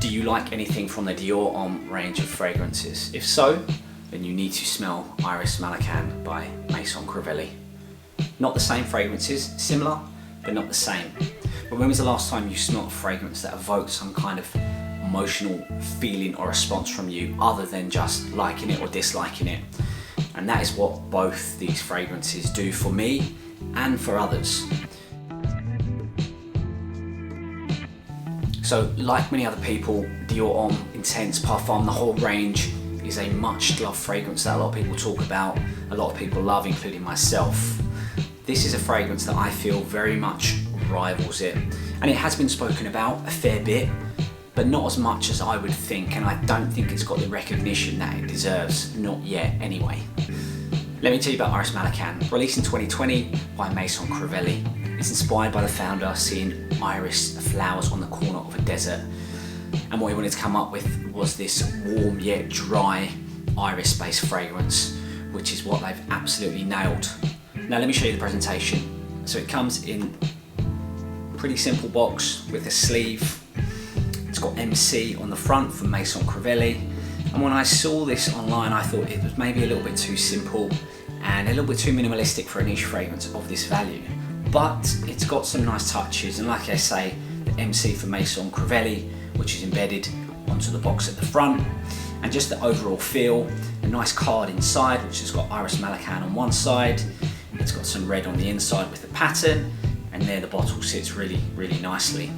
Do you like anything from the DIOR Homme range of fragrances? If so, then you need to smell Iris Malikhan by Maison Crivelli. Not the same fragrances, similar, but not the same. But when was the last time you smelled a fragrance that evoked some kind of emotional feeling or response from you other than just liking it or disliking it? And that is what both these fragrances do for me and for others. So like many other people, DIOR Homme Intense Parfum, the whole range, is a much loved fragrance that a lot of people talk about, a lot of people love, including myself. This is a fragrance that I feel very much rivals it. And it has been spoken about a fair bit, but not as much as I would think, and I don't think it's got the recognition that it deserves, not yet anyway. Let me tell you about Iris Malikhan. Released in 2020 by Maison Crivelli. It's inspired by the founder seeing iris flowers on the corner of a desert. And what he wanted to come up with was this warm yet dry iris-based fragrance, which is what they've absolutely nailed. Now let me show you the presentation. So it comes in a pretty simple box with a sleeve. It's got MC on the front from Maison Crivelli. And when I saw this online, I thought it was maybe a little bit too simple and a little bit too minimalistic for a niche fragrance of this value. But it's got some nice touches, and like I say, the MC for Maison Crivelli, which is embedded onto the box at the front, and just the overall feel, a nice card inside which has got Iris Malikhan on one side, it's got some red on the inside with the pattern, and there the bottle sits really, really nicely.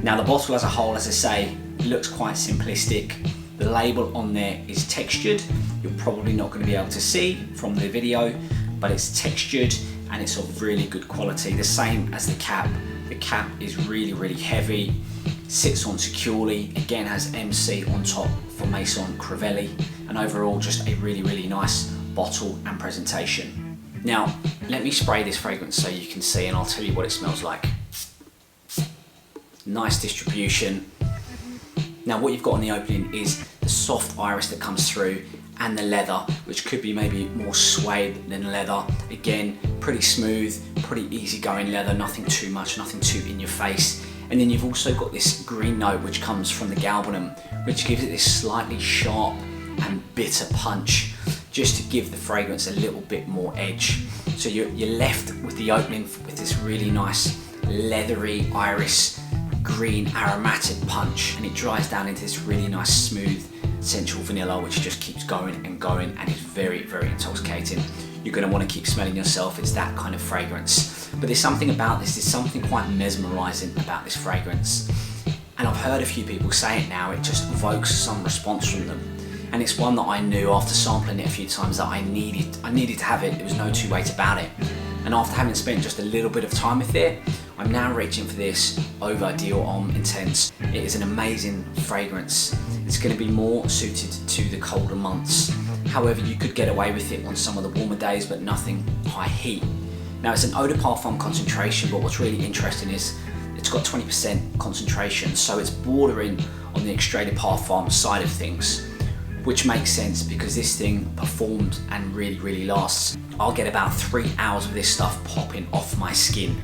Now the bottle as a whole, as I say, looks quite simplistic. The label on there is textured. You're probably not going to be able to see from the video, but it's textured and it's of really good quality. The same as the cap. The cap is really, really heavy, sits on securely, again has MC on top for Maison Crivelli, and overall just a really, really nice bottle and presentation. Now, let me spray this fragrance so you can see, and I'll tell you what it smells like. Nice distribution. Now what you've got on the opening is the soft iris that comes through, and the leather, which could be maybe more suede than leather. Again, pretty smooth, pretty easygoing leather, nothing too much, nothing too in your face. And then you've also got this green note which comes from the galbanum, which gives it this slightly sharp and bitter punch, just to give the fragrance a little bit more edge. So you're left with the opening with this really nice leathery iris green aromatic punch, and it dries down into this really nice smooth sensual vanilla, which just keeps going and is very, very intoxicating. You're going to want to keep smelling yourself. It's that kind of fragrance. But there's something about this, there's something quite mesmerizing about this fragrance. And I've heard a few people say it now, it just evokes some response from them. And it's one that I knew after sampling it a few times that I needed to have it. There was no two ways about it. And after having spent just a little bit of time with it, I'm now reaching for this over DIOR Homme Intense. It is an amazing fragrance. It's going to be more suited to the colder months. However, you could get away with it on some of the warmer days, but nothing high heat. Now it's an eau de parfum concentration, but what's really interesting is it's got 20% concentration, so it's bordering on the extrait de parfum side of things, which makes sense because this thing performed and really, really lasts. I'll get about 3 hours of this stuff popping off my skin,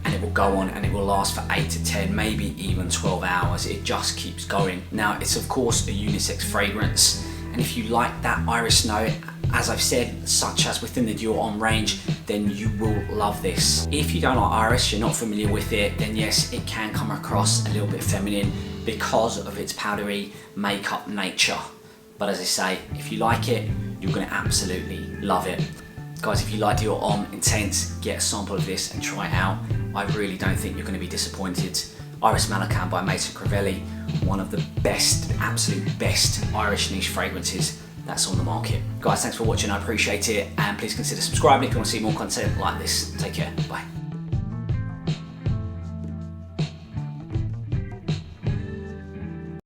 and it will go on and it will last for 8 to 10, maybe even 12 hours. It just keeps going. Now it's of course a unisex fragrance, and if you like that iris note, as I've said, such as within the DIOR Homme range, then you will love this. If you don't like iris, you're not familiar with it, then yes, it can come across a little bit feminine because of its powdery makeup nature. But as I say, if you like it, you're going to absolutely love it. Guys, if you like DIOR Homme Intense, get a sample of this and try it out. I really don't think you're going to be disappointed. Iris Malikhan by Maison Crivelli, one of the best, absolute best Irish niche fragrances that's on the market. Guys, thanks for watching, I appreciate it, and please consider subscribing if you want to see more content like this. Take care, bye.